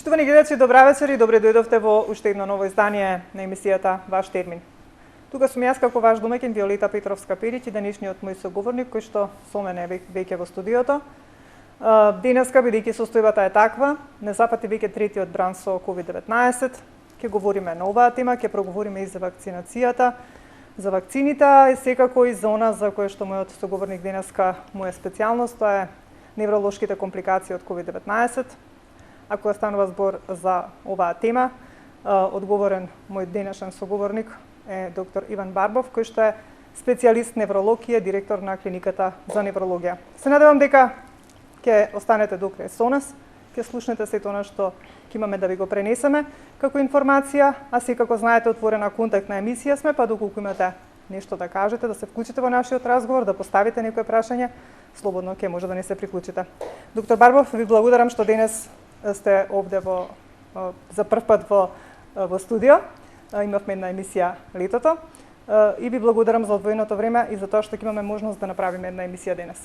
Почитувани гледачи, добра вечер и добре дојдовте во уште едно ново издание на емисијата Ваш термин. Тука сум јас како ваш домаќин Виолета Петровска-Перич и денешниот мој соговорник кој што со мене веќе во студиото. Денеска, бидејќи состојбата е таква, не запати веќе третиот бран со COVID-19, ќе говориме на оваа тема, ќе проговориме и за вакцинацијата, за вакцините и секако и за она за кое што мојот соговорник денеска му е специјалност, тоа е невролошките компликации од COVID-19. Ако станува збор за оваа тема, одговорен мој денешен соговорник е доктор Иван Барбов, кој што е специјалист неврологија, директор на клиниката за неврологија. Се надевам дека ќе останете до крај со нас, ќе слушнете сето она што ќе имаме да ви го пренесеме како информација, а секако знаете отворена контактна емисија сме, па доколку имате нешто да кажете, да се вклучите во нашиот разговор, да поставите некое прашање, слободно ќе може да не се приклучите. Доктор Барбов, ви благодарам што денес сте овде за прв пат во студио. Имавме една емисија летото и ви благодарам за одвоеното време и за тоа што ќе имаме можност да направиме една емисија денес.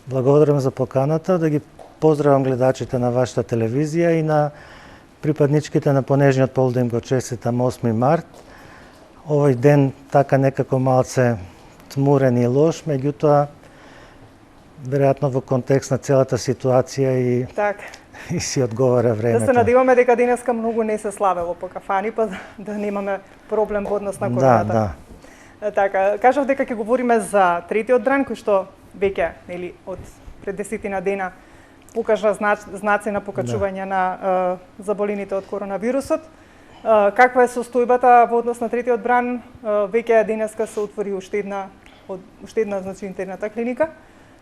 Благодарам за поканата, да ги поздравам гледачите на вашата телевизија и на припадничките на понежниот пол да им го честитам 8 март. Овој ден така некако малце тмурен и лош, меѓутоа веројатно во контекст на целата ситуација и си одговара времето. Да се надеваме дека денеска многу не се славело по кафани, па да немаме проблем во однос на короната. Да. Така, кажав дека ќе говориме за третиот бран, кој што веќе, нели, од пред 10 дена покажа знаци на покачување на заболените од коронавирусот. Каква е состојбата во однос на третиот бран? Веќе денеска се отвори уште една значи интерната клиника.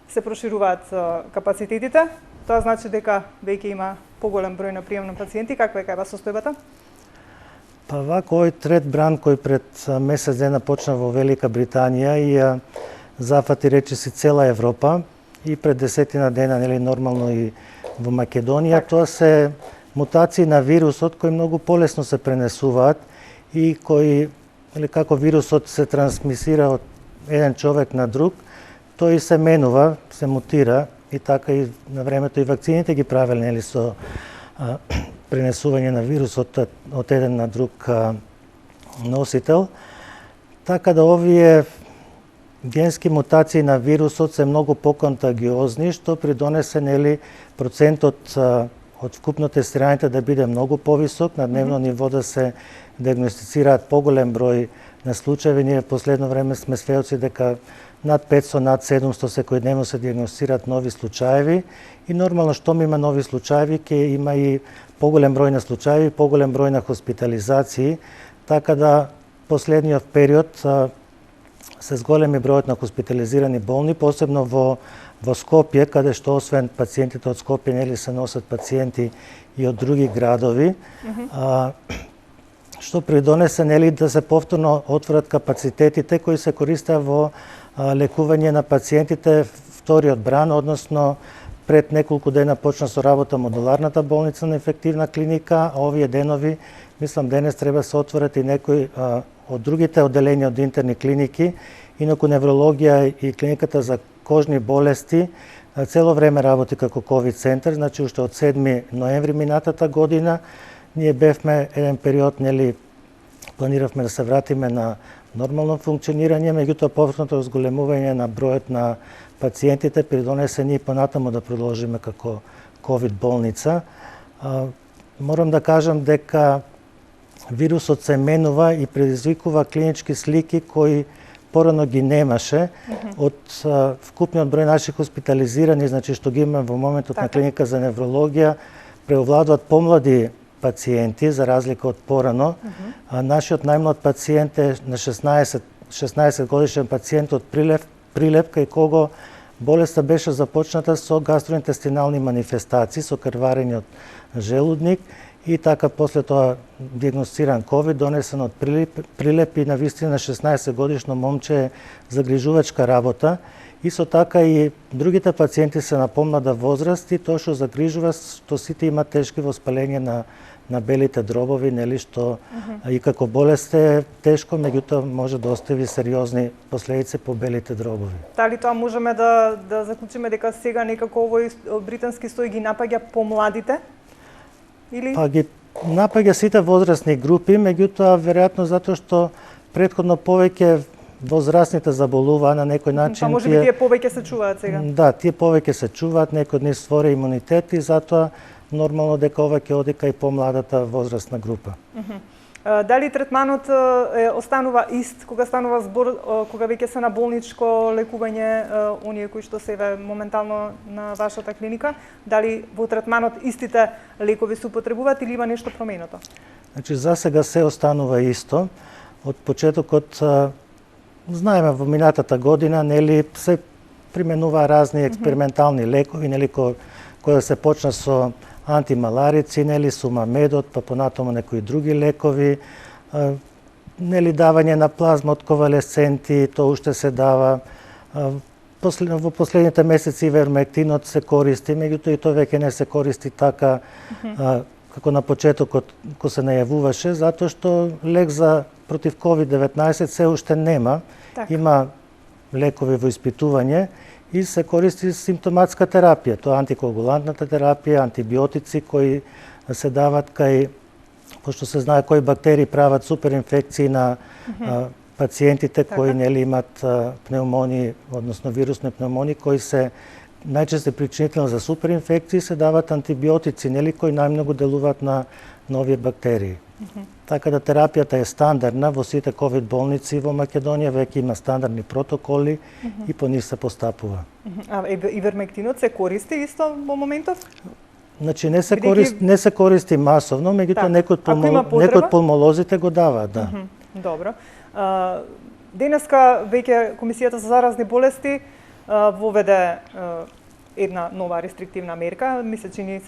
Се прошируваат капацитетите. Тоа значи дека веќе има поголем број на прием на пациенти. Каква е состојбата? Па вако овој трет бран кој пред месец дена почна во Велика Британија и зафати речиси цела Европа и пред 10 дена, нели, нормално и во Македонија, тоа се мутации на вирусот кои многу полесно се пренесуваат и кои, нели, како вирусот се трансмисира од еден човек на друг, тој се менува, се мутира и така и на времето и вакцините ги правеле, нели, со пренесување на вирусот од еден на друг носител. Така да овие генски мутации на вирусот се многу поконтагиозни, што придонесе, нели, процентот од вкупно тестираните да биде многу повисок, на дневно ниво да се диагностицираат поголем број на случаи. Ние в последно време сме сведоци дека над 500, над 700 секојдневно се диагностираат нови случаеви и нормално штом има нови случаеви, ќе има и поголем број на случаеви, поголем број на хоспитализации, така да последниот период се зголеми бројот на хоспитализирани болни, посебно во Скопје, каде што освен пациентите од Скопје, нели, се носат пациенти и од други градови, што придонесе, нели, да се повторно отворат капацитетите кои се користеа во лекување на пациентите вториот бран, односно пред неколку дена почна со работа модуларната болница на инфективна клиника, а овие денови, мислам, денес треба се отворат и некои од другите одделенија од интерни клиники, инаку неврологија и клиниката за кожни болести цело време работи како ковид центар, значи уште од 7 ноември минатата година ние бевме еден период, нели, планиравме да се вратиме на нормално функционирање, меѓутоа повторното зголемување на бројот на пациентите придонесе ние понатаму да продолжиме како ковид болница. Морам да кажам дека вирусот се менува и предизвикува клинички слики кои порано ги немаше од вкупниот број наши хоспитализирани, значи што ги имаме во моментот на клиника за неврологија, преовладуваат помлади пациенти за разлика од порано. Нашиот најмлад пациент е на 16 годишен пациент од Прилеп, кај кого болеста беше започната со гастроинтестинални манифестации, со крварење од желудник и така после тоа диагностиран ковид, донесен од Прилеп и навистина 16 годишно момче е загрижувачка работа. Исто така и другите пациенти се на помлада возраст и тоа што загрижува, што сите имаат тешки воспалење на белите дробови, нели, што и како болест е тешко, меѓутоа може да остави сериозни последици по белите дробови. Дали тоа можеме да заклучиме дека сега некако овој британски стој ги напаѓа помладите? или Па ги напаѓа сите возрастни групи, меѓутоа веројатно затоа што претходно повеќе возрастните заболуваа на некој начин. Па може би тие повеќе се чуваат сега. Да, тие повеќе се чуваат, некои од нив створија имунитет и затоа нормално дека ова ќе оди кај помладата возрастна група. Дали третманот останува ист кога станува збор, кога веќе се на болничко лекување, оние кои што се моментално на вашата клиника? Дали во третманот истите лекови се употребуваат или има нешто променето? Значи, за сега се останува исто. Од почетокот, знаеме во минатата година, нели, се применува разни експериментални лекови, нели, кои се почна со антималарици, нели, сумамедот, па понатаму некои други лекови, нели, давање на плазма од конвалесценти, тоа уште се дава. Во последните месеци ивермектинот се користи, меѓутоа и тоа веќе не се користи така како на почетокот кога се најавуваше, затоа што лек за против COVID-19 се уште нема. Так. Има лекови во испитување и се користи симптоматска терапија. Тоа е антикоагулантната терапија, антибиотици кои се дават кај, пошто се знае кои бактерии прават суперинфекции на пациентите кои нели имат пневмонии, односно вирусни пневмонии кои се најчесто причинител за суперинфекции, се дават антибиотици нели кои најмногу делуваат на овие бактерии. Така да терапијата е стандардна во сите ковид болници во Македонија, веќе има стандардни протоколи и по нив се постапува. А ивермектинот се користи исто во моментов? Значи не се користи масовно, меѓутоа некои од пулмолозите го даваат, да. Добро. Денеска веќе Комисијата за заразни болести воведе една нова рестриктивна мерка. Мисля, че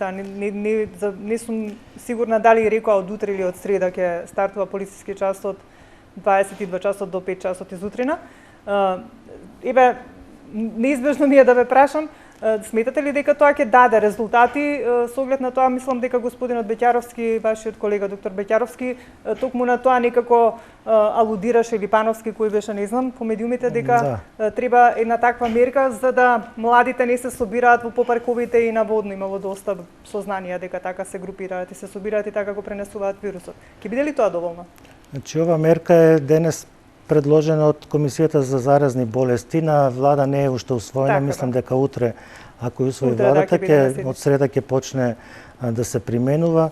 не сум сигурна дали рекоа од утре или од среда ќе стартува полициски час од 22 часот до 5 часот изутрина. Неизбежно ми е да ве прашам, сметате ли дека тоа ќе даде резултати? Со оглед на тоа, мислам дека господинот Беќаровски, вашиот колега доктор Беќаровски, токму на тоа некако алудираше, или Пановски, кој беше, не знам, по медиумите, дека треба една таква мерка за да младите не се собираат во попарковите и наводно. Имало доста сознанија дека така се групираат и се собираат и така го пренесуваат вирусот. Ќе биде ли тоа доволно? Значи, ова мерка е денес предложена од Комисијата за заразни болести, на влада не е уште усвоена, мислам дека утре, ако усвои владата, од среда ќе почне да се применува.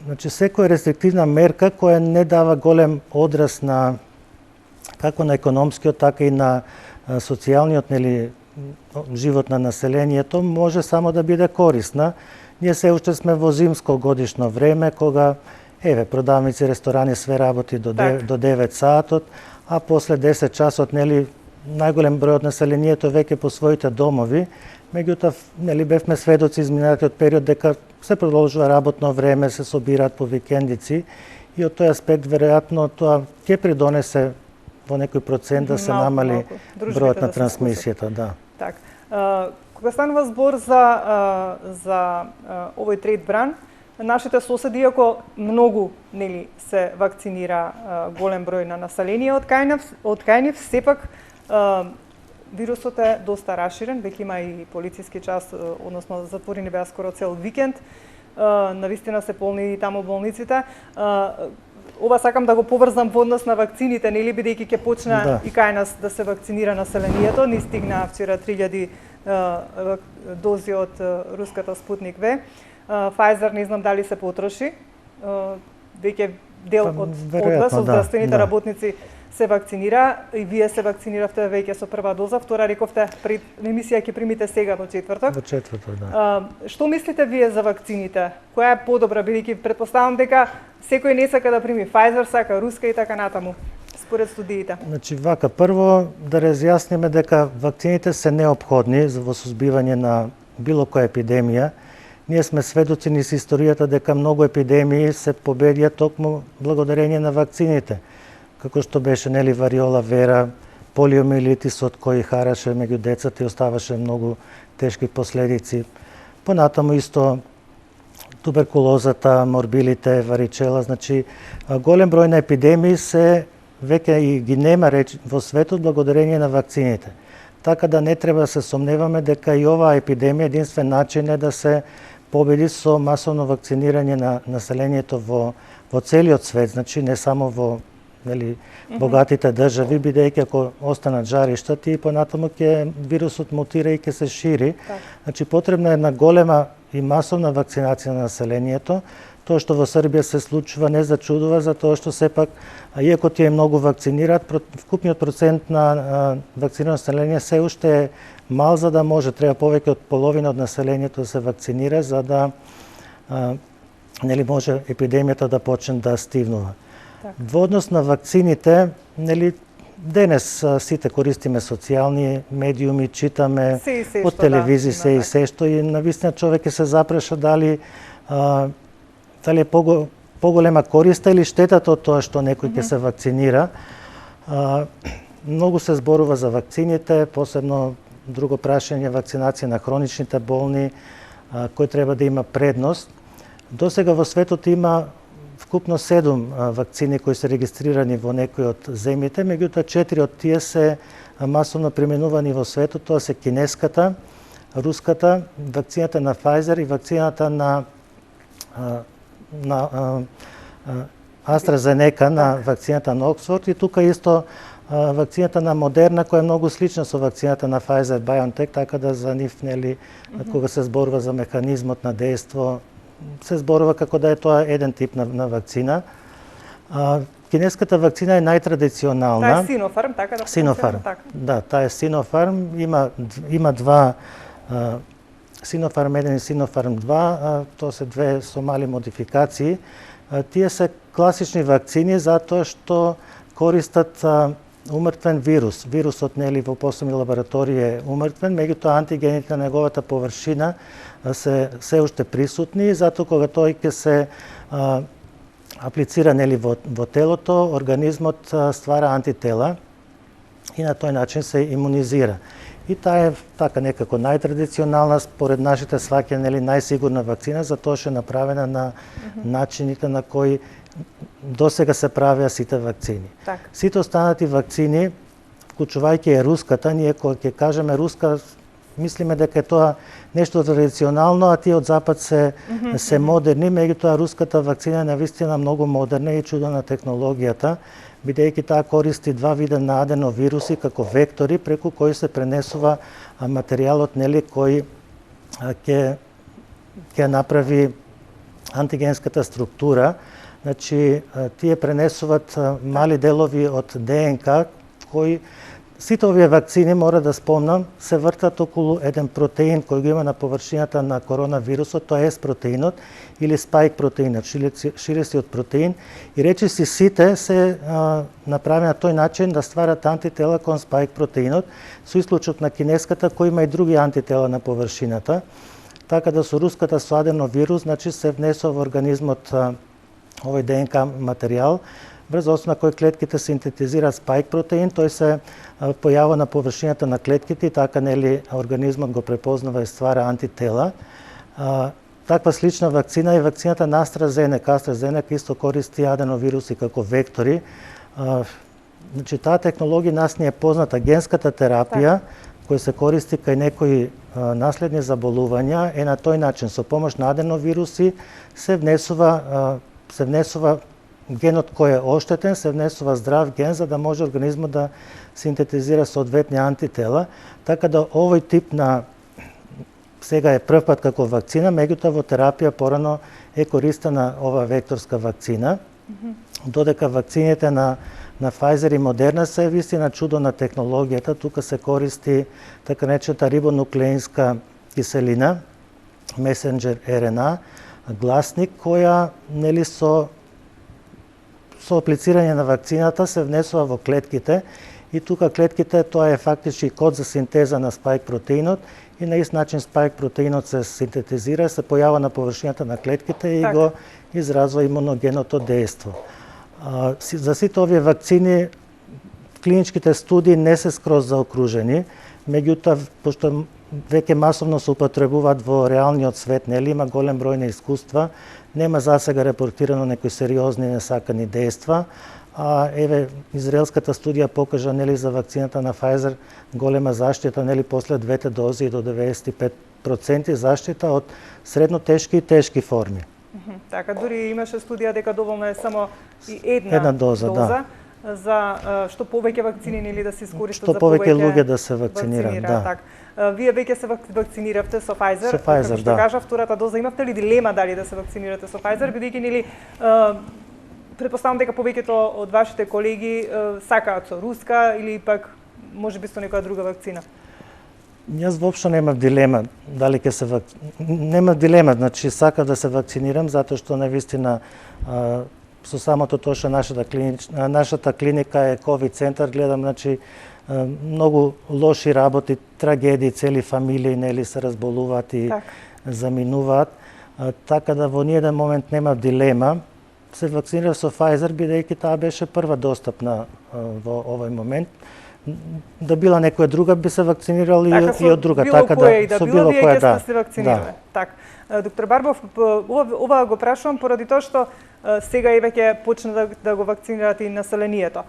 Значи, секоја рестриктивна мерка која не дава голем одраз на како на економскиот, така и на социјалниот живот на населението, може само да биде корисна. Ние се уште сме во зимско годишно време, кога продавници, ресторани, све работи до 9 саатот, а после 10 часот, најголем број од населението веќе по своите домови, меѓутоа, бевме сведоци изминатиот период дека се продолжува работно време, се собираат по викендици и од тој аспект веројатно тоа ќе придонесе во некој процент да се намали бројот на трансмисијата, да. Так. Кога станува збор за овој трет бран, нашите соседи, иако многу се вакцинира голем број на население од кај нив, сепак вирусот е доста расширен, веќе има и полициски час, односно затворени беа скоро цел викенд, навистина се полни и таму болниците. Ова сакам да го поврзам во однос на вакцините, бидејќи ќе почне и кај нас да се вакцинира населението. Ни стигна вчера 3000 дози од руската Спутник В. Pfizer не знам дали се потроши. Веќе дел од вас, од здравствените работници, се вакцинира и вие се вакциниравте веќе со прва доза, втора рековте пред емисија ќе примите сега во четврток. Во четврток, да. Што мислите вие за вакцините? Која е подобра, бидејќи претпоставам дека секој не сака да прими Pfizer, сака руска и така натаму, според студиите? Значи, вака, прво да разјасниме дека вакцините се неопходни во сузбивање на било која епидемија. Ние сме сведоци низ историјата дека многу епидемии се победија токму благодарение на вакцините. Како што беше вариола вера, полиомиелитисот кој хараше меѓу децата и оставаше многу тешки последици. Понатаму исто туберкулозата, морбилите, варичела, значи голем број на епидемии се веќе и ги нема во светот благодарение на вакцините. Така да не треба да се сомневаме дека и оваа епидемија единствен начин е да се победи со масовно вакцинирање на населението во целиот свет, значи не само во богатите држави, бидејќи ако останат жаришта, и понатаму ќе вирусот мутира и ќе се шири. Значи потребна е една голема и масовна вакцинација на населението. Тоа што во Србија се случува не зачудува, затоа што сепак, иако тие многу вакцинираат, вкупниот процент на вакцинирано население се уште е мал, за да може, треба повеќе од половина од населението да се вакцинира, за да може епидемијата да почне да стивнува. Во однос на вакцините, денес сите користиме социјални медиуми, читаме од телевизија се и се што, и навистина човек ќе се запреша дали е поголема користа или штетата од тоа што некој ќе се вакцинира. Многу се зборува за вакцините, посебно друго прашање вакцинација на хроничните болни, кој треба да има предност. Досега во светот има вкупно 7 вакцини кои се регистрирани во некои од земјите, меѓутоа 4 од тие се масовно применувани во светот, тоа се кинеската, руската, вакцината на Pfizer и вакцината на AstraZeneca, на вакцината на Оксфорд, и тука исто вакцината на Модерна, која е многу слична со вакцината на Pfizer BioNTech, така да за нив, кога се зборува за механизмот на дејство, се зборува како да е тоа еден тип на вакцина. Кинеската вакцина е најтрадиционална. Таа е Sinopharm, така да? Sinopharm, да, таа е Sinopharm. Има два Sinopharm 1 и Sinopharm 2, тоа се две со мали модификации. Тие се класични вакцини затоа што користат умртвен вирус. Вирусот во посебни лаборатории е умртвен, меѓутоа антигените на неговата површина се уште присутни, и затоа кога тој ќе се аплицира во телото, организмот ствара антитела и на тој начин се имунизира. И таа е така некако најтрадиционална, според нашите сваќања, најсигурна вакцина, затоа што е направена на начините на кои досега се правеа сите вакцини. Сите останати вакцини, вклучувајќи и руската, ние кога ќе кажеме руска, мислиме дека е тоа нешто традиционално, а тие од запад се модерни, меѓутоа руската вакцина е навистина многу модерна и чудо на технологијата, бидејќи таа користи два вида на аденовируси како вектори преку кои се пренесува материјалот кој ќе направи антигенската структура. Значи, тие пренесуваат мали делови од ДНК, кои сите овие вакцини, мора да спомнам, се вртат околу еден протеин кој го има на површината на коронавирусот, тоа е S-протеинот или спайк протеинот, ширесиот протеин, и речиси сите се направени на тој начин да стварат антитела кон спайк протеинот, со исклучок на кинеската кој има и други антитела на површината. Така да со руската со аденовирус, значи се внесува во организмот овој ДНК материјал, врз основа на кој клетките синтетизира спайк протеин, тој се појава на површината на клетките и така организмот го препознава и ствара антитела. Таква слична вакцина е вакцината на AstraZeneca. AstraZeneca исто користи аденовируси како вектори. Значи, таа технологија нас не е позната. Генската терапија, која се користи кај некои наследни заболувања, е на тој начин. Со помош на аденовируси се внесува генот кој е оштетен, се внесува здрав ген за да може организмот да синтетизира соодветни антитела. Така да овој тип на сега е прв пат како вакцина, меѓутоа во терапија порано е користена ова векторска вакцина. Додека вакцините на Pfizer и Moderna се вистина чудо на технологијата, тука се користи така наречената рибонуклеинска киселина, месенџер РНА, гласник, која со аплицирање на вакцината се внесува во клетките, и тука клетките, тоа е фактички код за синтеза на спайк протеинот, и на ист начин спайк протеинот се синтетизира, се појава на површината на клетките и го изразува имуногеното дејство. За сите овие вакцини клиничките студии не се скроз заокружени, меѓутоа, пошто веќе масовно се употребуваат во реалниот свет, има голем број на искуства, нема засега репортирано некои сериозни несакани дејства, еве израелската студија покажа за вакцината на Pfizer голема заштита после двете дози до 95% проценти заштита од средно тешки и тешки форми. Така, дури имаше студија дека доволно е само и една доза, да. За што повеќе вакцини нели да се искористат за повеќе луѓе да се вакцинираат, да. Така. Вие веќе се вакциниравте со Pfizer. Со Pfizer, што кажа втората доза, имавте ли дилема дали да се вакцинирате со Pfizer, бидејќи нели претпоставам дека повеќето од вашите колеги сакаат со руска или пак можеби со некоја друга вакцина? Јас воопшто немав дилема дали ќе се немав дилема, значи сакав да се вакцинирам затоа што навистина со самото тоа што нашата клиника е ковид центар, гледам значи многу лоши работи, трагедии, цели фамилии нели се разболуваат и заминуваат, така да во ниеден момент немав дилема. Се вакцинирав со Pfizer бидејќи таа беше прва достапна во овој момент. Да била некоја друга би се вакцинирал и од друга, така да со било која да се вакцинирале. Така. Доктор Барбов, ова го прашувам поради тоа што сега и веќе почна да го вакцинираат и населението.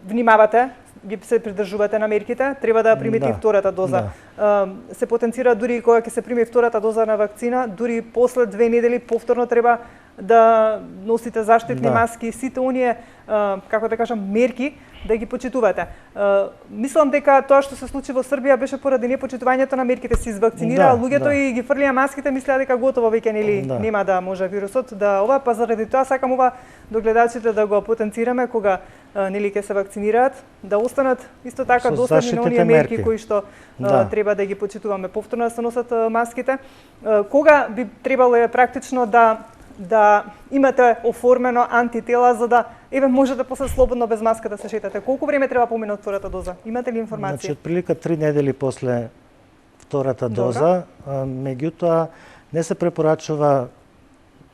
Внимавате, ги се придржувате на мерките, треба да примите и втората доза. Се потенцира дури кога ќе се прими втората доза на вакцина, дури после 2 недели повторно треба да носите заштитни маски, сите оние, како да кажам, мерки да ги почитувате. Мислам дека тоа што се случи во Србија беше поради непочитувањето на мерките, се извакцинираа луѓето и ги фрлија маските, мислеа дека готово веќе нели нема да може вирусот да ова, па заради тоа сакам ова до гледачите да го потенцираме кога нели ќе се вакцинираат, да останат исто така доследни на оние мерки кои што треба да ги почитуваме. Повторно да се носат маските. Кога би требало практично да имате оформено антитела за да можете после слободно без маска да се шетате? Колку време треба помине од втората доза? Имате ли информација? Значи, отприлика 3 недели после втората доза, меѓутоа не се препорачува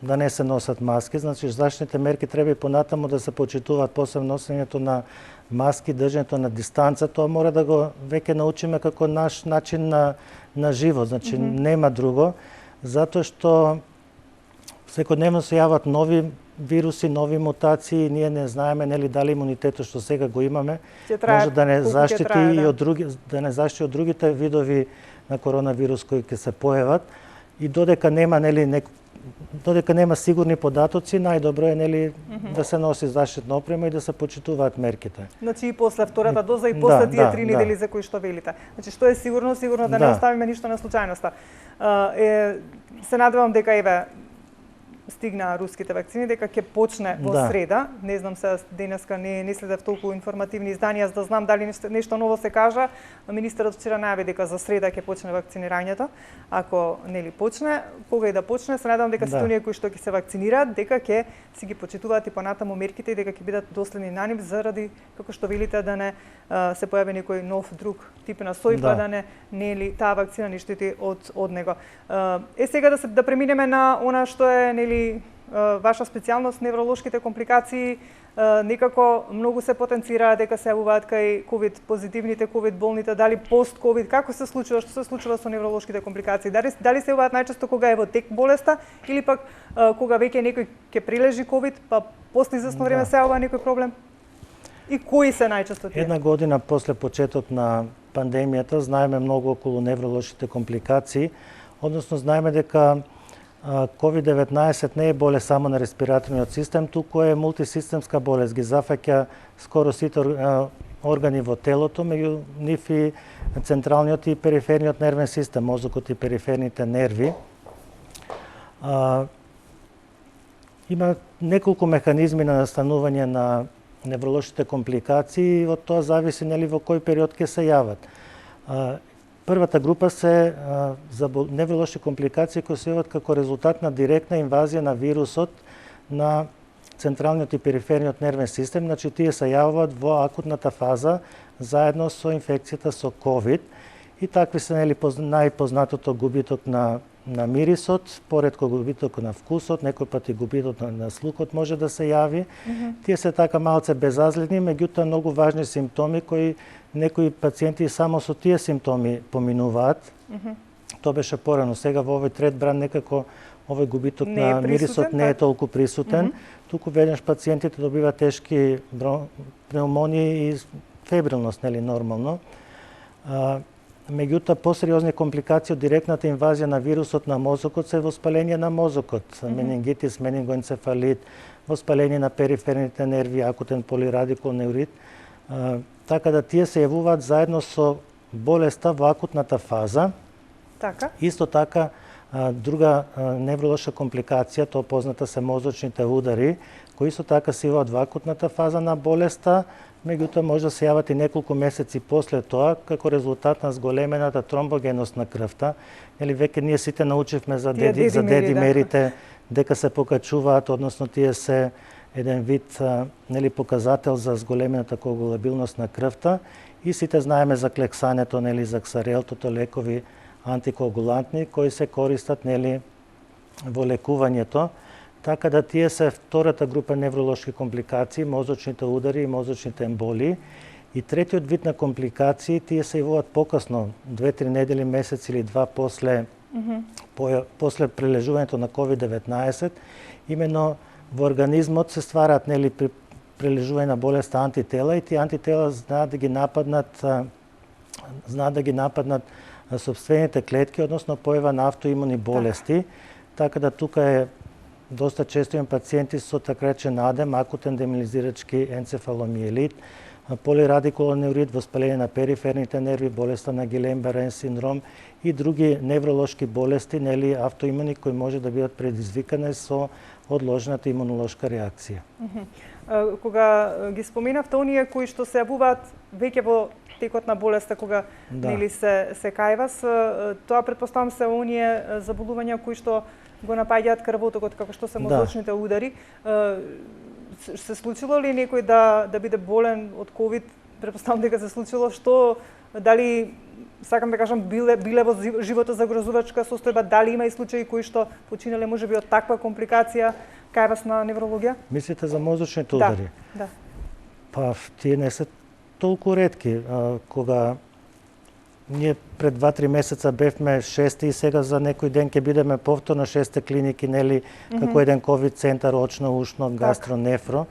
да не се носат маски, значи заштитните мерки треба и понатаму да се почитуваат, посебно носењето на маски, држењето на дистанца, тоа мора да го веќе научиме како наш начин на живот, значи нема друго, затоа што секојдневно се јават нови вируси, нови мутации, ние не знаеме нели дали имунитетот што сега го имаме може да не заштити и од други, да не заштити од другите видови на коронавирус кои ќе се појават и додека нема нели додека нема сигурни податоци, најдобро е нели да се носи заштитна опрема и да се почитуваат мерките. Значи и после втората доза и после тие 3 недели за кои што велите. Значи што е сигурно да не оставиме ништо на случајноста. Се надевам дека еве стигна руските вакцини, дека ќе почне во среда. Не знам се денеска не следев толку информативни изданија за да знам дали нешто ново се кажа. Министерот вчера најави дека за среда ќе почне вакцинирањето. Ако нели почне, кога и да почне, се надевам дека сите оние кои што ќе се вакцинираат, дека ќе си ги почитуваат и понатаму мерките и дека ќе бидат доследни на нив заради како што велите да не се појави некој нов друг тип на сој, да не нели таа вакцина не штити од него. Сега да преминеме на она што е нели ваша специјалност, невролошките компликации, некако многу се потенцира дека се јавуваат кај ковид позитивните, ковид болните, дали пост ковид, како се случува, што се случува со невролошките компликации? Дали се јавуваат најчесто кога е во тек болеста или пак кога веќе некој ќе прилежи ковид, па после извесно време се јавува некој проблем? И кои се најчесто тие? Една година после почеток на пандемијата знаеме многу околу невролошките компликации, односно знаеме дека COVID-19 не е болест само на респираторниот систем, туку е мултисистемска болест, ги зафаќа скоро сите органи во телото, меѓу нив и централниот и периферниот нервен систем, мозокот и периферните нерви. Има неколку механизми на настанување на невролошките компликации и од тоа зависи нели во кој период ќе се јават. Првата група се невролошки компликации кои се јават како резултат на директна инвазија на вирусот на централниот и периферниот нервен систем, значи тие се јавуваат во акутната фаза заедно со инфекцијата со COVID и такви се нели најпознатото губиток на мирисот, поретко губиток на вкусот, некој пат и губиток на слухот може да се јави. Тие се така малце безразлични, меѓутоа многу важни симптоми кои некои пациенти само со тие симптоми поминуваат. Тоа беше порано. Сега во овој трет бран некако овој губиток на мирисот не е толку присутен, туку веднаш пациентите добиваат тешки пневмонии и фебрилност, нели нормално. меѓутоа посериозни компликации од директната инвазија на вирусот на мозокот се воспаление на мозокот, менингитис, менингоенцефалит, воспаление на периферните нерви, акутен полирадикулоневрит, така да тие се јавуваат заедно со болеста во акутната фаза. Така. Исто така, друга невролошка компликација, тоа позната се мозочните удари, кои исто така се јавуваат во акутната фаза на болеста, меѓутоа може да се јават и неколку месеци после тоа, како резултат на зголемената тромбогеност на крвта. Нели веќе ние сите научивме за дедимерите, дека се покачуваат, односно тие се еден вид нели показател за зголемената коагулабилност на крвта, и сите знаеме за клексането, нели за ксарелтото, лекови антикоагулантни кои се користат нели во лекувањето. Така да тие се втората група невролошки компликации, мозочните удари и мозочните емболии. И третиот вид на компликации, тие се јавуваат покасно, 2-3 недели, месец или два после прележувањето на COVID-19. Именно во организмот се ствараат нели при прележување на болеста антитела, и тие антитела знаат да ги нападнат сопствените клетки, односно појава на автоимуни болести. Така да тука е доста често имам пациенти со така речен адем, акутен демилизирачки енцефаломиелит, полирадикулоневрит, воспаление на периферните нерви, болеста на Гилем-Барен синдром и други невролошки болести, нели автоимуни, кои може да бидат предизвикани со одложената имунолошка реакција. Кога ги споменавте оние кои што се јавуваат веќе во текот на болеста, кога нели се кај вас, тоа претпоставам се оние заболувања кои што го напаѓаат крвотокот, како што се мозочните удари. Се случило ли некој да биде болен од ковид? Претпоставам дека се случило. Што, дали, сакам да кажам, биле во животозагрозувачка состојба, дали има и случаи кои што починале можеби од таква компликација кај вас на неврологија? Мислите за мозочните удари? Да. Па тие не се толку ретки. Кога ние пред 2-3 месеца бевме 6 и сега за некој ден ќе бидеме повторно 6 клиники, нели, како еден ковид центар, очно, ушно, гастронефро.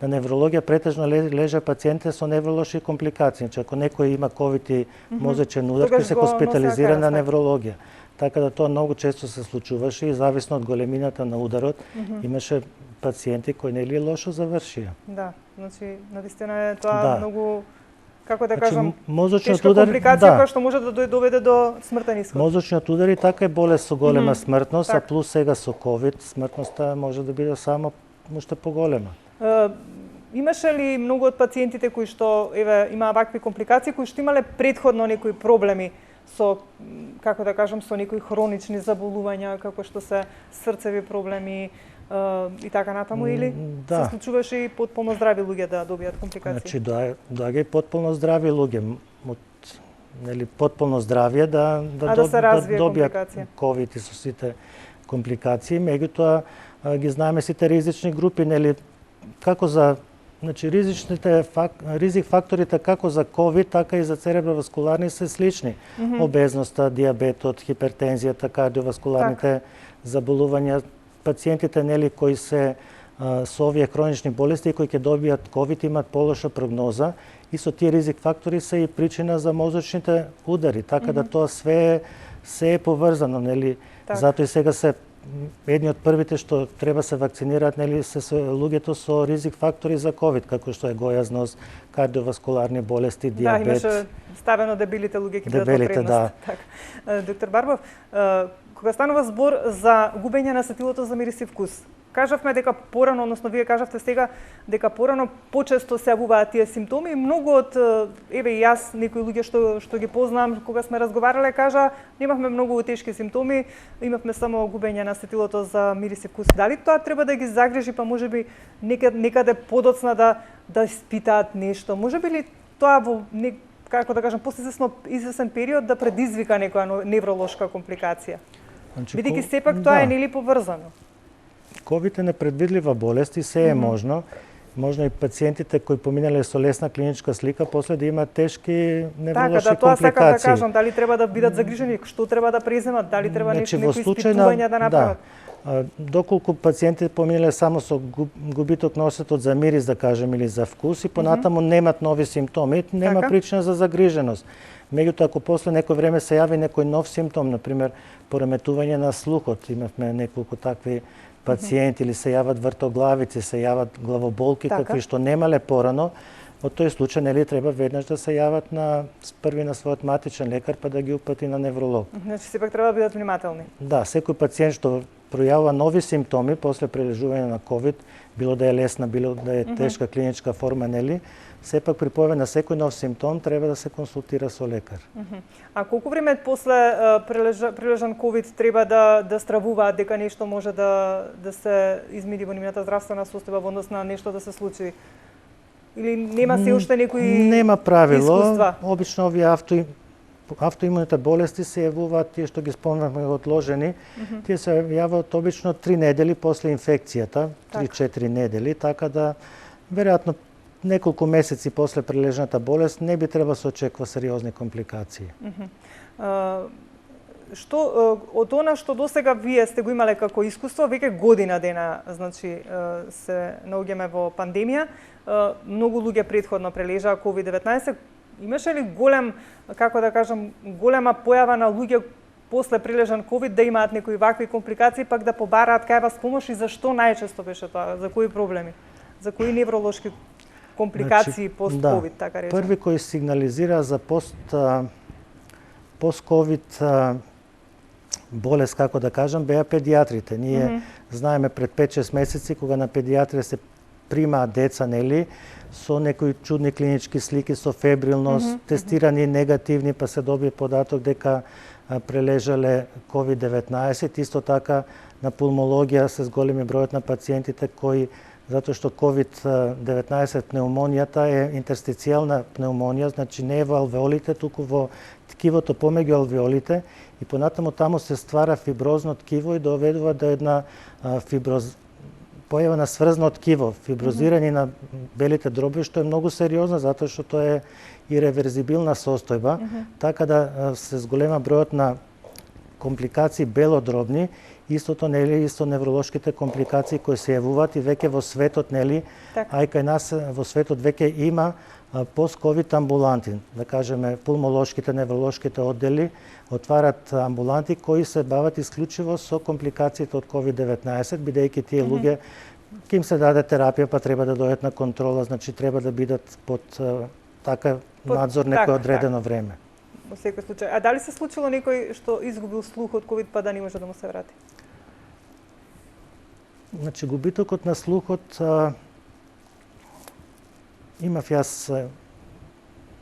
На неврологија претежно лежа пациенти со невролошки компликации. Значи, ако некој има ковид и мозечен удар, ќе се хоспитализира на неврологија. Така да тоа многу често се случуваше и зависно од големината на ударот, имаше пациенти кои нели лошо завршија. Да, значи навистина е тоа многу, како да кажам, мозочниот тешка удар, компликација која што може да доведе до смртен исход. Мозочниот удар и така е болест со голема смртност, а плюс сега со ковид смртноста може да биде само уште поголема. Имаше ли многу од пациентите кои што имаа вакви компликации, кои што имале претходно некои проблеми со, како да кажам, со некои хронични заболувања, како што се срцеви проблеми и така натаму, или се случуваше и потполно здрави луѓе да добијат компликации? Значи, доаѓа и потполно здрави луѓе, нели, потполно здравје да добијат ковид и со сите компликации. Меѓутоа, ги знаеме сите ризични групи, нели, како за ризик факторите како за ковид, така и за цереброваскуларни се слични. Обезноста, диабетот, хипертензијата, кардиоваскуларните заболувања, пациентите нели кои се со овие хронични болести кои ќе добијат ковид имаат полоша прогноза и со тие ризик фактори се и причина за мозочните удари, така да тоа се е поврзано, нели. Затоа и сега се едни од првите што треба се вакцинираат, нели, се луѓето со ризик фактори за ковид, како што е гојазност, кардиоваскуларни болести, диабет. Да, имаше ставено дебелите луѓе ќе бидат предност. Така. Доктор Барбов, кога станува збор за губење на сетилото за мирис и вкус, кажавме дека порано, односно вие кажавте сега дека порано почесто се јавуваат тие симптоми. Многу од и јас, некои луѓе што ги познавам, кога сме разговарале, кажа немавме многу тешки симптоми, имавме само губење на сетилото за мирис и вкус. Дали тоа треба да ги загрижи, па можеби некаде подоцна да испитаат нешто? Можеби ли тоа во како да кажам, после извесен период да предизвика некоја невролошка компликација? Бидејќи сепак тоа е нели поврзано. Ковид е непредвидлива болест и се е можно. Можно и пациентите кои поминале со лесна клиничка слика после да имаат тешки невролошки компликации. Така, тоа сакам да кажам, дали треба да бидат загрижени, што треба да преземат, дали треба некои испитувања да направат. Доколку пациентите поминале само со губиток на осетот за мирис, да кажем, или за вкус, и понатаму немат нови симптоми, нема причина за загриженост. Меѓутоа, ако после некој време се јави некој нов симптом, например, пореметување на слухот, имавме неколку такви пациенти, или се јават вртоглавици, се јават главоболки, какви што немале порано, во тој случај нели треба веднаш да се јават први на својот матичен лекар, па да ги упати на невролог. Значи сепак треба да бидат внимателни. Да, секој пациент што пројавува нови симптоми после прележување на ковид, било да е лесна, било да е тешка клиничка форма, нели, сепак при појава на секој нов симптом треба да се консултира со лекар. А колку време после прележан ковид треба да стравуваат дека нешто може да се измири во нивната здравствена состојба во однос на нешто да се случи? Или нема се уште некои Нема правило. искуства? Обично овие автоимуните болести се јавуваат, тие што ги спомнавме одложени, тие се јавуваат обично 3 недели после инфекцијата, 3-4 недели, така да веројатно неколку месеци после прележната болест не би треба се очекува сериозни компликации. Што од она што досега вие сте го имале како искуство, веќе година дена, значи се наоѓаме во пандемија, многу луѓе претходно прележаа COVID-19. Имаше ли голем, како да кажам, голема појава на луѓе после прележан COVID да имаат некои вакви компликации, пак да побараат кај вас помош, и зашто најчесто беше тоа? За кои проблеми? За кои невролошки компликации пост-COVID, така речем? Први кои сигнализира за пост-COVID болест, како да кажам, беа педиатрите. Ние знаеме пред 5-6 месеци, кога на педиатрија се примаат деца, нели, со некои чудни клинички слики, со фебрилност, тестирани негативни, па се добие податок дека прележале COVID-19. Исто така на пулмологија се зголеми бројот на пациентите кои, затоа што COVID-19 пнеумонијата е интерстицијална пнеумонија, значи не е во алвеолите, туку во ткивото помеѓу алвеолите, и понатаму таму се ствара фиброзно ткиво и доведува до една појава на сврзно ткиво, фиброзирање на белите дробови, што е многу сериозно, затоа што тоа е иреверзибилна состојба, така да се зголема бројот на компликации белодробни, истото нели и со невролошките компликации кои се јавуваат и веќе во светот, нели, а и кај нас во светот веќе има пост-ковид амбуланти, да кажеме пулмолошките, невролошките оддели отварат амбуланти кои се бават исклучиво со компликациите од COVID-19, бидејќи тие луѓе ќе им се даде терапија, па треба да дојдат на контрола, значи треба да бидат под надзор некој одредено време. Во секој случај. А дали се случило некој што изгубил слух од ковид па да не може да му се врати? Значи губитокот на слухот имав јас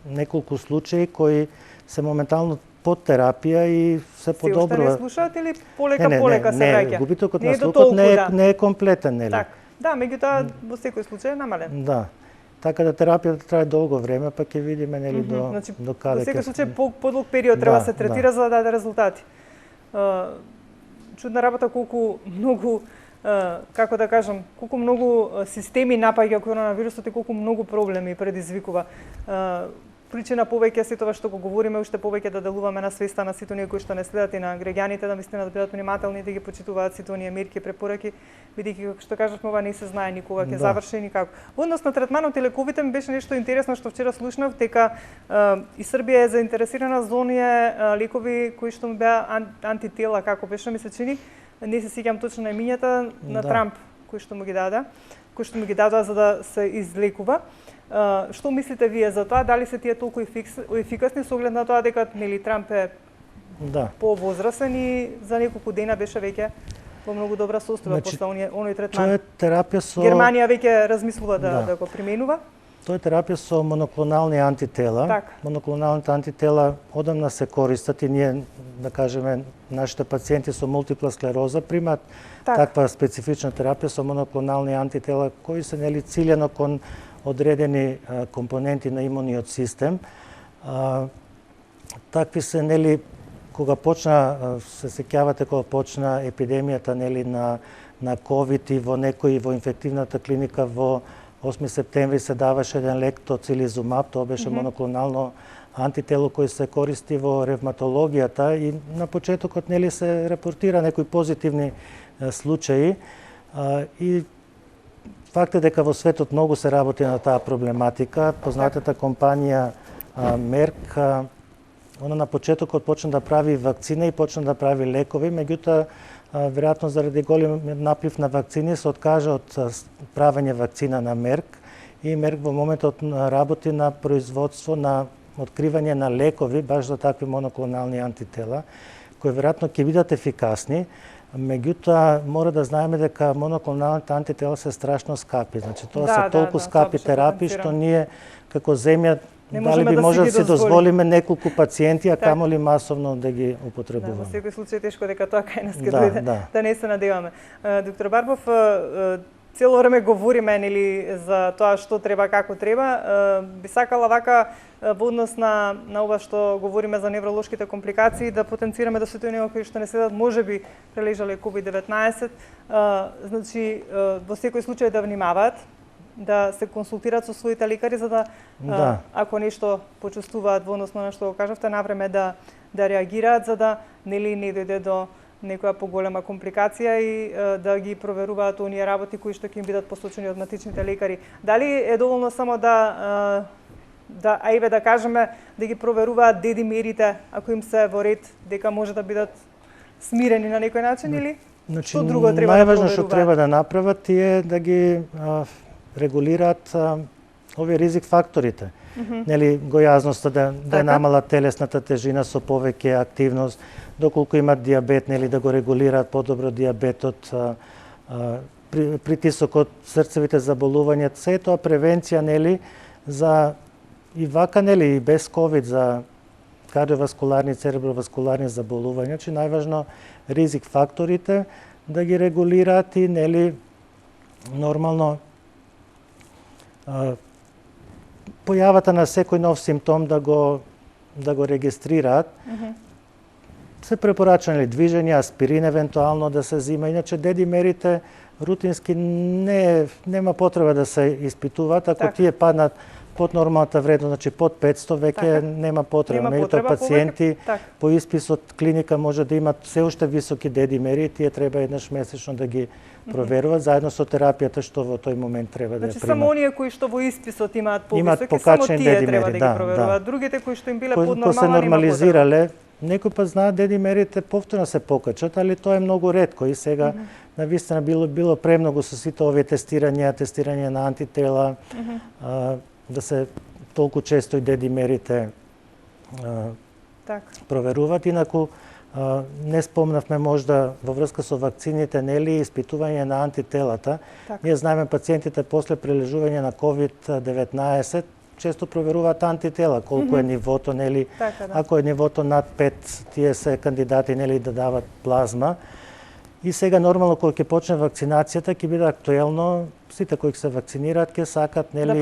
неколку случаи кои се моментално под терапија и се подобрува. Се уште не слушаат или полека се враќа? Не, губитокот на слухот не е комплетен, нели? Да, меѓутоа во секој случај е намален. Да. Така да терапијата трае долго време, па ќе видиме нели до каде ќе. Во секој случај подолг период треба да се третира за да даде резултати. Чудна работа колку многу, како да кажам, колку многу системи напаѓа коронавирусот и колку многу проблеми предизвикува. Причина повеќе сето ова што го говориме, уште повеќе да делуваме на свеста на сите оние кои што не следат и на граѓаните да мислат да бидат внимателни, да ги почитуваат сите оние мерки, препораки, бидејќи како што кажавме, ова не се знае никога ќе заврши никако. Во однос на третманот и лековите ми беше нешто интересно што вчера слушнав, дека и Србија е заинтересирана за оние лекови кои што беа антитела, како беше ми се чини, не се сеќам точно на имињата на Трамп кои што му ги дадоа за да се излекува. Што мислите вие за тоа? Дали се тие толку ефикасни со оглед на тоа дека нели Трамп е повозрасен и за неколку дена беше веќе во многу добра состојба после оној третман? Тоа е терапија со Германија веќе размислува да го применува. Тоа е терапија со моноклонални антитела. Моноклоналните антитела одамна се користат и ние, да кажеме, нашите пациенти со мултипла склероза примаат таква специфична терапија со моноклонални антитела кои се нели циљено кон одредени компоненти на имуниот систем. Такви се нели кога почна, се сеќавате кога почна епидемијата нели на ковид и во инфективната клиника во 8 септември се даваше еден лек тоцилизумаб, тоа беше моноклонално антитело кој се користи во ревматологијата и на почетокот нели се репортира некои позитивни случаи и факт е дека во светот многу се работи на таа проблематика. Познатата компанија Мерк, она на почетокот почна да прави вакцина и почна да прави лекови, меѓутоа веројатно заради голем наплив на вакцини се откажа од правење вакцина на Мерк и Мерк во моментот работи на производство на откривање на лекови баш за такви моноклонални антитела, кои веројатно ќе бидат ефикасни, меѓутоа мора да знаеме дека моноклоналните антитела се страшно скапи. Значи тоа се толку скапи терапии што ние како земја дали би може да си дозволиме неколку пациенти, а камоли масовно да ги употребуваме. Во секој случај тешко дека тоа кај нас ќе дојде, да не се надеваме. Доктор Барбов, цело време говориме нели за тоа што треба, како треба. Би сакала вака во однос на ова што говориме за невролошките компликации да потенцираме да сите оние кои што не следат можеби прележале COVID-19, значи во секој случај да внимаваат, да се консултираат со своите лекари за да, ако нешто почувствуваат во однос на што го кажавте, навреме да реагираат за да нели не дојде до некоја поголема компликација и да ги проверуваат оние работи кои што ќе им бидат посочени од матичните лекари. Дали е доволно само да кажеме да ги проверуваат дедимерите ако им се во ред дека може да бидат смирени на некој начин или што друго треба да проверуваат? Најважно што треба да направат е да ги регулираат овие ризик факторите. Нели гојазноста да намала телесната тежина со повеќе активност, доколку имат дијабет, нели да го регулираат подобро дијабетот, притисокот, срцевите заболувања, се тоа превенција нели за и вака нели и без ковид за кардиоваскуларни, цереброваскуларни заболувања, че најважно ризик факторите да ги регулираат и нели нормално појавата на секој нов симптом да го регистрираат. Се препорача нели движење, аспирин евентуално да се зима, иначе дедимерите рутински нема потреба да се испитуваат, ако тие паднат под нормалната вредност, значи под 500 веќе нема потреба. Меѓутоа пациенти по испис од клиника може да имат се уште високи дедимери и тие треба еднаш месечно да ги проверуваат заедно со терапијата што во тој момент треба да ја примат. Значи само оние кои што во исписот имаат повисоки, само тие треба да ги проверуваат. Другите кои што им биле под нормална се нормализирале, некој пат знаат дедимерите повторно се покачат, али тоа е многу ретко и сега навистина било премногу со сите овие тестирање на антитела, да се толку често и дедимерите проверуваат. Инаку не спомнавме можда во врска со вакцините, нели испитување на антителата. Ние знаеме пациентите после прележување на COVID-19 често проверуваат антитела, колку е нивото, нели, ако е нивото над 5, тие се кандидати нели да дават плазма. И сега нормално кога ќе почне вакцинацијата ќе биде актуелно сите кои се вакцинираат ќе сакат нели да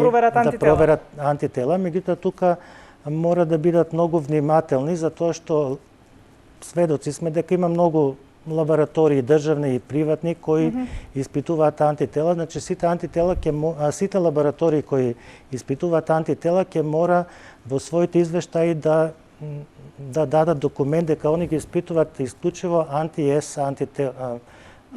проверат антитела, меѓутоа тука мора да бидат многу внимателни затоа што сведоци сме дека има многу лаборатории државни и приватни кои испитуваат антитела, значи сите лаборатории кои испитуваат антитела ќе мора во своите извештаи да дадат документ дека они ги испитуваат исклучиво анти-С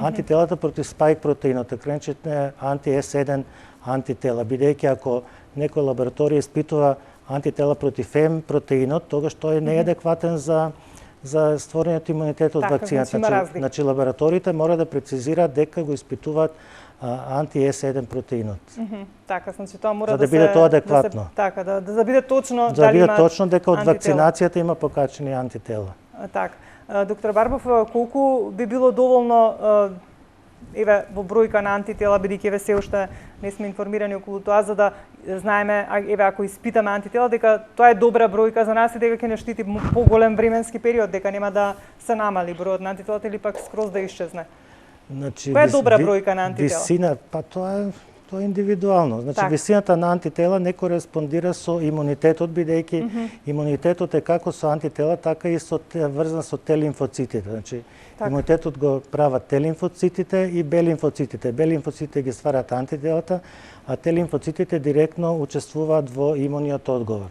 антителата против спајк протеинот, така наречените анти-С1 антитела, бидејќи ако некоја лабораторија испитува антитела против М протеинот, тогаш тој не е адекватен за створениот имунитет од вакцината. Значи лабораториите мора да прецизираат дека го испитуваат анти-С1 протеинот. Така, значи тоа мора да биде тоа адекватно. Така, да биде точно дали има точно дека од вакцинацијата има покачени антитела. Така. Доктор Барбов, колку би било доволно еве во бројка на антитела, бидејќи еве се уште не сме информирани околу тоа, за да знаеме еве ако испитаме антитела дека тоа е добра бројка за нас и дека ќе не штити поголем временски период, дека нема да се намали бројот на антителата или пак скроз да исчезне. Значи, која е добра бројка на антитела? Висина, па тоа е индивидуално. Значи висината на антитела не кореспондира со имунитетот, бидејќи имунитетот е како со антитела, така и врзан со Т-лимфоцитите. Значи имунитетот го прават Т-лимфоцитите и Б-лимфоцитите. Б-лимфоцитите ги стварат антителата, а Т-лимфоцитите директно учествуваат во имуниот одговор.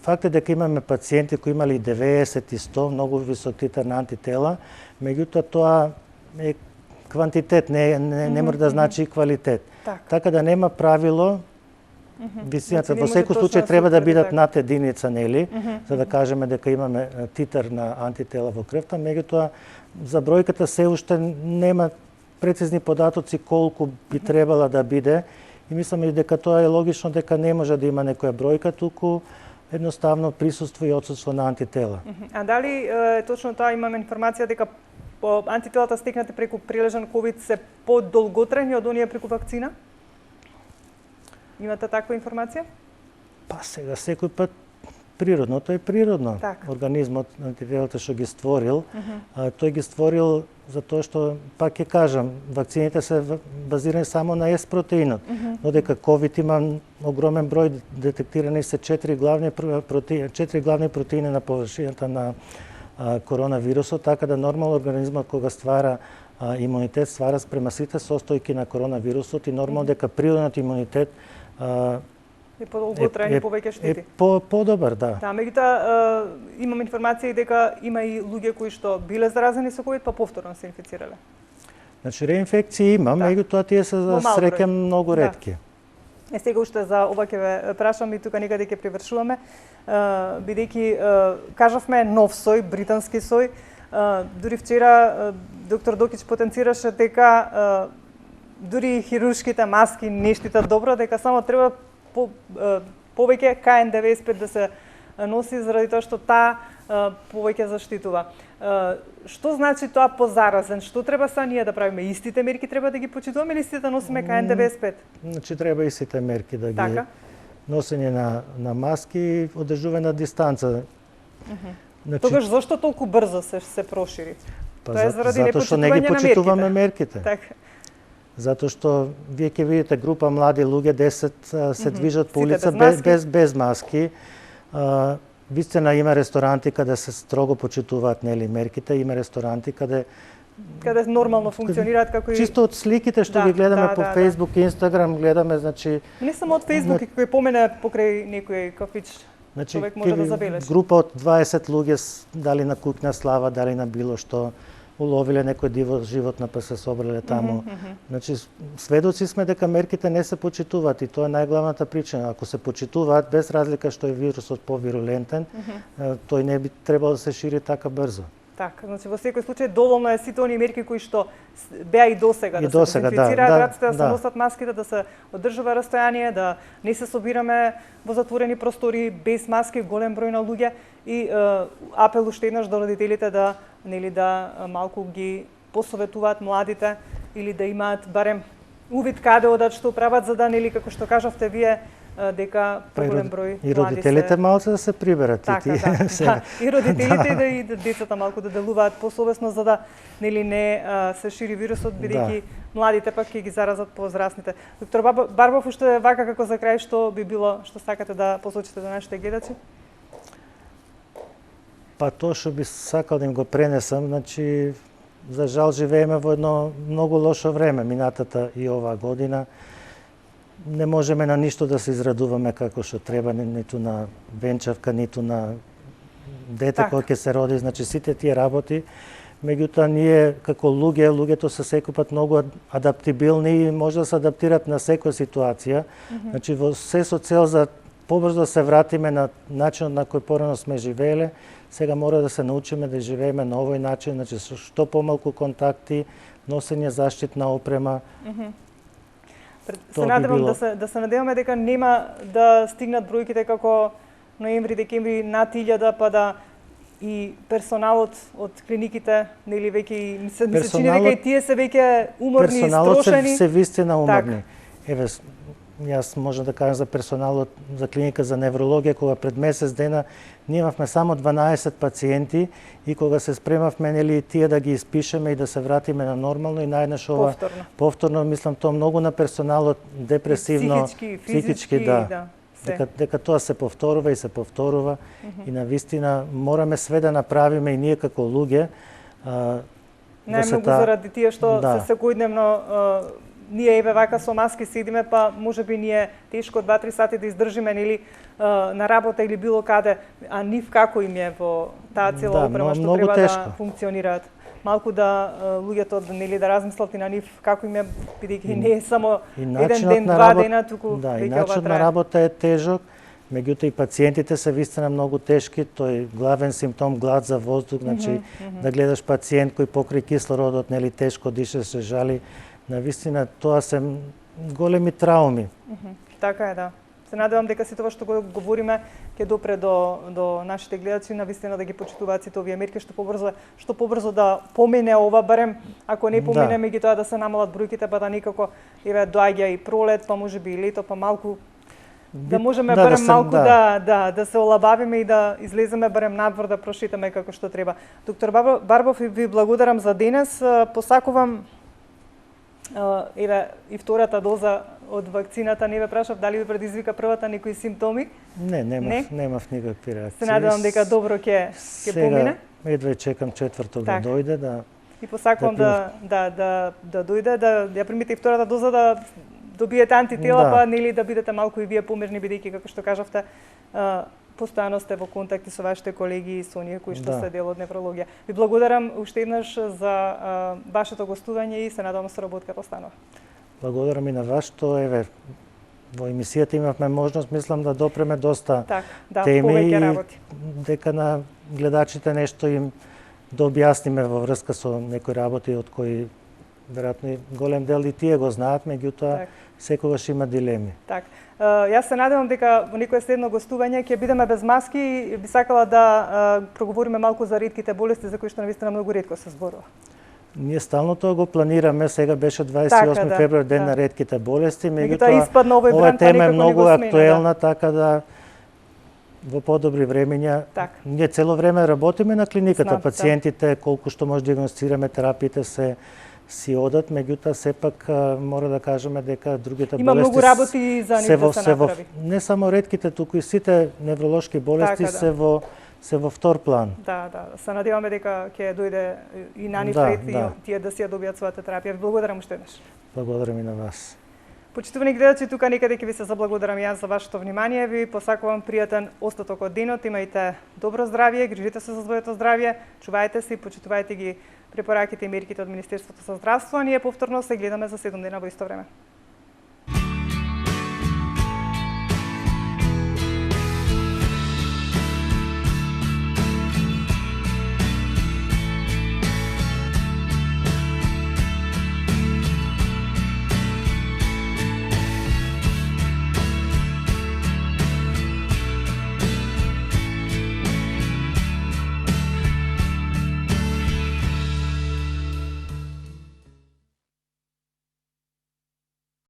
факт е дека имаме пациенти кои имали 90 и 100 многу висок титар на антитела, меѓутоа тоа е квантитет, не мора да значи и квалитет. Така да нема правило. Висината во секој случај треба да бидат над единица, нели, за да кажеме дека имаме титар на антитела во крвта, меѓутоа за бројката се уште нема прецизни податоци колку би требала да биде и мислам и дека тоа е логично дека не може да има некоја бројка, туку едноставно присуство и отсутство на антитела. А дали точно тоа имаме информација дека антителата стекнати преку прилежан ковид се подолготрајни од оние преку вакцина? Имате таква информација? Па сега секој пат природното е природно. Так. Организмот, антителата што ги створил, тој ги створил затоа што, пак ќе кажам, вакцините се базирани само на S протеинот, но дека ковид има огромен број детектирани се 4 главни протеини на површината на коронавирусот, така да нормално организмот кога ствара имунитет, ствара спрема сите состојки на коронавирусот и нормално дека природниот имунитет е подолготрајни повеќе штети. Е подобар, да. Да, меѓутоа имам информација и дека има и луѓе кои што биле заразени со ковид па повторно се инфицирале. Значи реинфекции има, меѓутоа тие се за среќа многу ретки. Сега уште за ова ќе ве прашам и тука некаде ќе привршуваме, бидејќи кажавме нов сој, британски сој. Дури вчера доктор Докич потенцираше дека дури хируршките маски не штитат добро, дека само треба повеќе KN95 да се носи заради тоа што таа повеќе заштитува. Што значи тоа позаразен? Што треба са ние да правиме? Истите мерки треба да ги почитуваме или истите да носиме KN95? Значи треба истите мерки да ги носење на маски и одржување на дистанца. Значи, тогаш зашто толку брзо се прошири? Тоа е заради непочитување на мерките. Затоа што не ги почитуваме мерките. Така. Затоа што вие ќе видите група млади луѓе 10 се движат по улица без маски. Вистина има ресторанти каде се строго почитуваат нели мерките, има ресторанти каде нормално функционираат како и чисто од сликите што ги гледаме по Facebook и Instagram, гледаме, значи не само од Facebook, кој помене покрај некој кафич. Значи, човек може да забележи. Група од 20 луѓе дали на куќна слава, дали на било што уловиле некој диво животно па се собрале таму. Значи сведоци сме дека мерките не се почитуваат и тоа е најглавната причина. Ако се почитуваат без разлика што е вирусот повирулентен, тој не би требало да се шири така брзо. Така, значи во секој случај доволно е сите оние мерки кои што беа и досега, да се дезинфицираат раците, да се носат маските, да се одржува растојание, да не се собираме во затворени простори без маски, голем број на луѓе и апел уште еднаш до родителите да малку ги посоветуваат младите или да имаат барем увид каде одат, што прават, за да како што кажавте вие дека поголем број и родителите малку да се приберат и родителите и децата малку да делуваат посовесно за да не се шири вирусот, бидејќи младите пак ќе ги заразат повозрасните. Доктор Барбов, уште вака како за крај што би било што сакате да посочите до нашите гледачи? Па тоа што би сакал да им го пренесам, значи за жал живееме во едно многу лошо време, минатата и оваа година. Не можеме на ништо да се израдуваме како што треба, ниту на венчавка, ниту на дете кој ќе се роди, значи сите тие работи. Меѓутоа ние како луѓето се секој пат многу адаптибилни и може да се адаптират на секоја ситуација. Значи во се со цел за побрзо да се вратиме на начинот на кој порано сме живееле, сега мора да се научиме да живееме на овој начин, значи со што помалку контакти, носење заштитна опрема. Се надевам да се надеваме дека нема да стигнат бројките како ноември, декември над 1000, па да и персоналот од клиниките, нели веќе се чини дека и тие се веќе уморни и строшени. Персоналот се вистина уморни. Еве, јас можам да кажам за персоналот за клиника за неврологија, кога пред месец дена ние имавме само 12 пациенти и кога се спремавме нели тие да ги испишеме и да се вратиме на нормално и наеднаш ова повторно мислам тоа многу на персоналот депресивно, психички да. Дека тоа се повторува и се повторува и навистина мораме све да направиме и ние како луѓе најмногу заради тие што се секојдневно ние еве вака со маски седиме, па можеби ни е тешко 2-3 сати да издржиме или на работа или било каде, а нив како им е во таа цела опрема што треба тешко да функционираат. Малку да луѓето нели да размислат и на нив како им е, бидејќи не е само еден ден, два дена, туку да, и веќе ова начинот на трае. работа е тежок, меѓутоа и пациентите се вистина многу тешки, тој главен симптом глад за воздух, значи да гледаш пациент кој покрај кислородот нели тешко дише, се жали, навистина тоа се големи трауми. Така е, да. Се надевам дека сите ова што го говориме ќе допре до нашите гледачи, навистина да ги почитуваат сите овие мерки што побрзо да помине ова барем, ако не помине меѓутоа да се намалат бројките, па да никако еве доаѓа и пролет, па можеби и лето, па малку да можеме барем малку да се олабавиме и да излеземе барем надвор да прошетаме како што треба. Доктор Барбов, ви благодарам за денес. Посакувам еве и втората доза од вакцината, не ве прашав дали ви предизвика првата некои симптоми? Немав никакви реакции. Се надевам дека добро ќе помине. Едва чекам четврток да дојде и посакувам да дојде, да ја примите и втората доза, да добиете антитела, па нели да бидете малку и вие помирни, бидејќи како што кажавте, постојано сте во контакти со вашите колеги и со оние кои што се дел од неврологија. Ви благодарам уште еднаш за вашето гостување и се надевам соработката останува. Благодарам и на вас што еве во емисијата имавме можност, мислам да допреме доста теми и дека на гледачите нешто им да објасниме во врска со некои работи од кои веројатно голем дел и тие го знаат, меѓутоа секогаш има дилеми. Јас се надевам дека во некое следно гостување ќе бидеме без маски и би сакала да проговориме малку за ретките болести за кои што навистина многу ретко се зборува. Ние стално тоа го планираме, сега беше 28 февруари ден на ретките болести, меѓутоа ова тема е многу актуелна, така да во подобри времења. Ние цело време работиме на клиниката, пациентите колку што може диагностираме, терапиите си одат, меѓутоа сепак мора да кажеме дека другите болести има многу работи за нив да се направи. Не само ретките, туку и сите невролошки болести се во втор план. Се надеваме дека ќе дојде и на нив ред и тие да си ја добијат својата терапија. Благодарам уште еднаш. Благодарам и на вас. Почитувани гледачи, тука некаде ќе ви се заблагодарам јас за вашето внимание. Ви посакувам пријатен остаток од денот. Имајте добро здравје, грижите се за своето здравје, чувајте се и почитувајте ги препораките и мерките од Министерството за здравство. Ние повторно се гледаме за 7 дена во исто време.